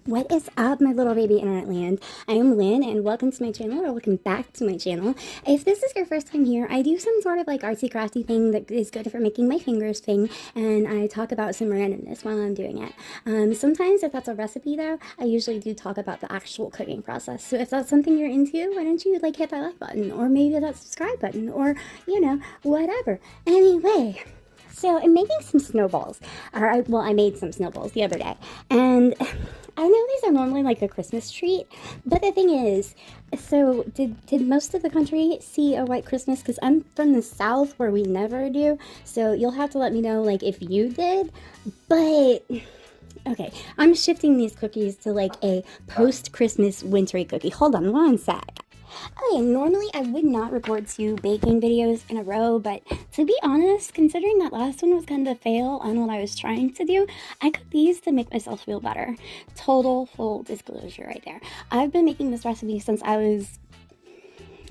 What is up, my little baby internet land? I am Lynn, and welcome to my channel, or welcome back to my channel. If this is your first time here, I do some sort of like artsy crafty thing that is good for making my fingers sing, and I talk about some randomness while I'm doing it. Sometimes if that's a recipe though, I usually do talk about the actual cooking process. So if that's something you're into, why don't you like hit that like button, or maybe that subscribe button, or whatever. Anyway. So I'm making some snowballs, I made some snowballs the other day, and I know these are normally like a Christmas treat, but the thing is, so did most of the country see a white Christmas? Because I'm from the South where we never do, so you'll have to let me know like if you did, but okay, I'm shifting these cookies to like a post-Christmas wintry cookie. Hold on one sec. Okay, normally I would not record 2 baking videos in a row, but to be honest, considering that last one was kind of a fail on what I was trying to do, I cooked these to make myself feel better. Total full disclosure right there. I've been making this recipe since I was,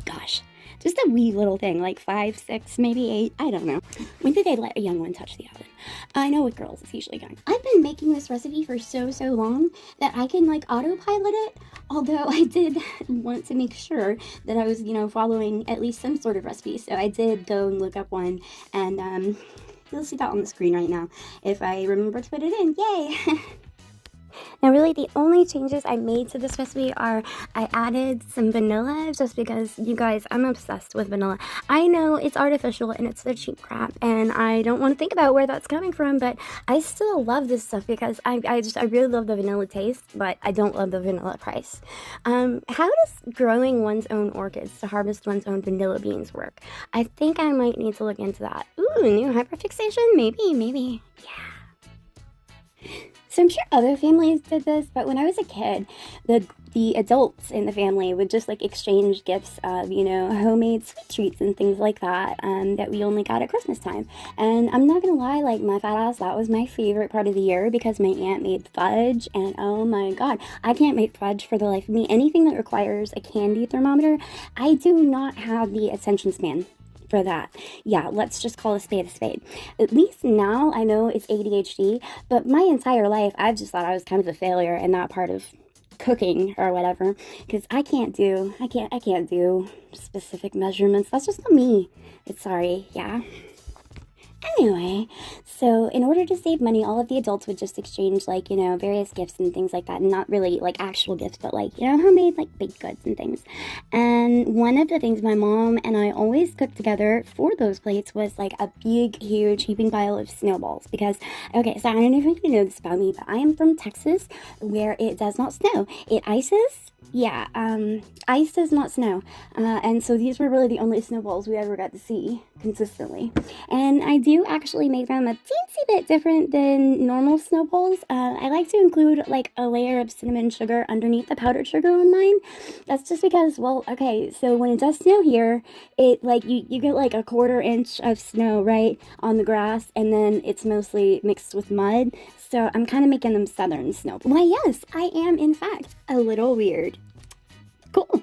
gosh, just a wee little thing, like 5, 6, maybe 8, I don't know. When did they let a young one touch the oven? I know with girls, it's usually done. I've been making this recipe for so long that I can like autopilot it, although I did want to make sure that I was, following at least some sort of recipe. So I did go and look up one, and you'll see that on the screen right now if I remember to put it in. Yay! Now really the only changes I made to this recipe are I added some vanilla just because, you guys, I'm obsessed with vanilla. I know it's artificial and it's the cheap crap and I don't want to think about where that's coming from, but I still love this stuff because I really love the vanilla taste, but I don't love the vanilla price. How does growing one's own orchids to harvest one's own vanilla beans work? I think I might need to look into that. Ooh, new hyperfixation? Maybe. Yeah. So I'm sure other families did this, but when I was a kid, the adults in the family would just like exchange gifts of, homemade sweet treats and things like that, that we only got at Christmas time. And I'm not gonna lie, like my fat ass, that was my favorite part of the year because my aunt made fudge, and oh my god, I can't make fudge for the life of me. Anything that requires a candy thermometer, I do not have the attention span for that. Yeah, let's just call a spade a spade. At least now I know it's ADHD, but my entire life I've just thought I was kind of a failure in that part of cooking or whatever, because I can't do specific measurements. That's just not me. It's sorry. Yeah. Anyway, so in order to save money, all of the adults would just exchange like, various gifts and things like that. And not really like actual gifts, but like, homemade like baked goods and things. And one of the things my mom and I always cooked together for those plates was like a big, huge heaping pile of snowballs. Because, okay, so I don't know if you know this about me, but I am from Texas where it does not snow. It ices. Yeah, ice does not snow, and so these were really the only snowballs we ever got to see consistently. And I do actually make them a teensy bit different than normal snowballs. I like to include like a layer of cinnamon sugar underneath the powdered sugar on mine. That's just because, well, okay, so when it does snow here, it like you get like a 1/4 inch of snow right on the grass, and then it's mostly mixed with mud. So I'm kind of making them southern snow. Why, yes, I am in fact a little weird. Cool.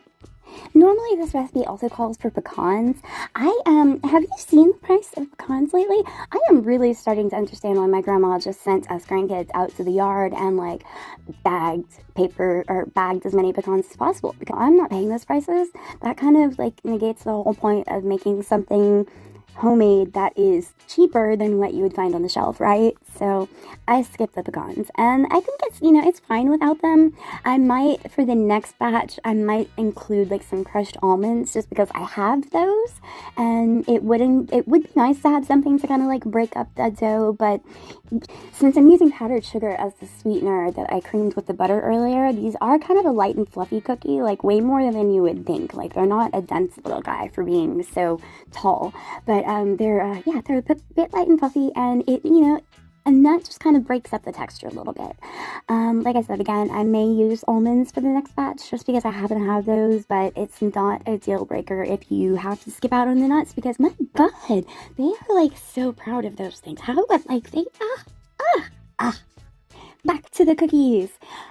Normally this recipe also calls for pecans. Have you seen the price of pecans lately? I am really starting to understand why my grandma just sent us grandkids out to the yard and like bagged as many pecans as possible, because I'm not paying those prices. That kind of like negates the whole point of making something homemade that is cheaper than what you would find on the shelf, right? So I skipped the pecans, and I think it's it's fine without them. I might, for the next batch, I might include like some crushed almonds just because I have those, and it would be nice to have something to kind of like break up the dough. But since I'm using powdered sugar as the sweetener that I creamed with the butter earlier, these are kind of a light and fluffy cookie, like way more than you would think. Like they're not a dense little guy for being so tall, but they're a bit light and fluffy, and and that just kind of breaks up the texture a little bit. Like I said, again, I may use almonds for the next batch just because I happen to have those, but it's not a deal breaker if you have to skip out on the nuts, because my god, they are like so proud of those things. How, like they, Back to the cookies.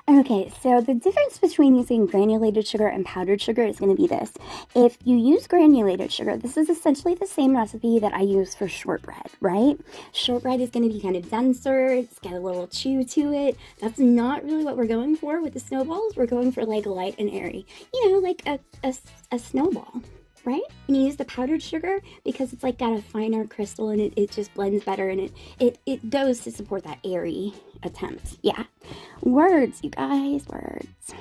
Okay, so the difference between using granulated sugar and powdered sugar is going to be this. If you use granulated sugar, this is essentially the same recipe that I use for shortbread, right? Shortbread is going to be kind of denser, it's got a little chew to it. That's not really what we're going for with the snowballs. We're going for like light and airy, you know, like a snowball. Right? And you use the powdered sugar because it's like got a finer crystal and it just blends better, and it goes to support that airy attempt. Yeah. Words, you guys, words.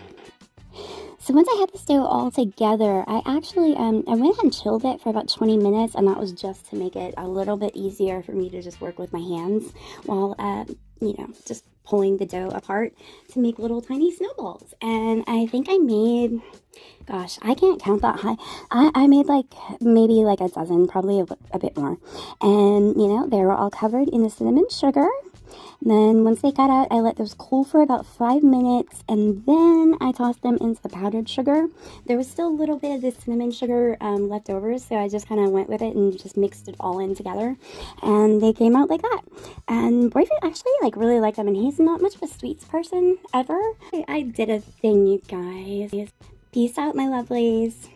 So once I had this dough all together, I actually, I went and chilled it for about 20 minutes, and that was just to make it a little bit easier for me to just work with my hands while, you know, just pulling the dough apart to make little tiny snowballs. And I think I made, gosh, I can't count that high. I made like maybe like a dozen, probably a bit more. And, you know, they were all covered in the cinnamon sugar. And then once they got out, I let those cool for about 5 minutes, and then I tossed them into the powdered sugar. There was still a little bit of the cinnamon sugar left over, so I just kind of went with it and just mixed it all in together, and they came out like that. And boyfriend actually like really liked them, and he's not much of a sweets person ever. I did a thing, you guys. Peace out, my lovelies.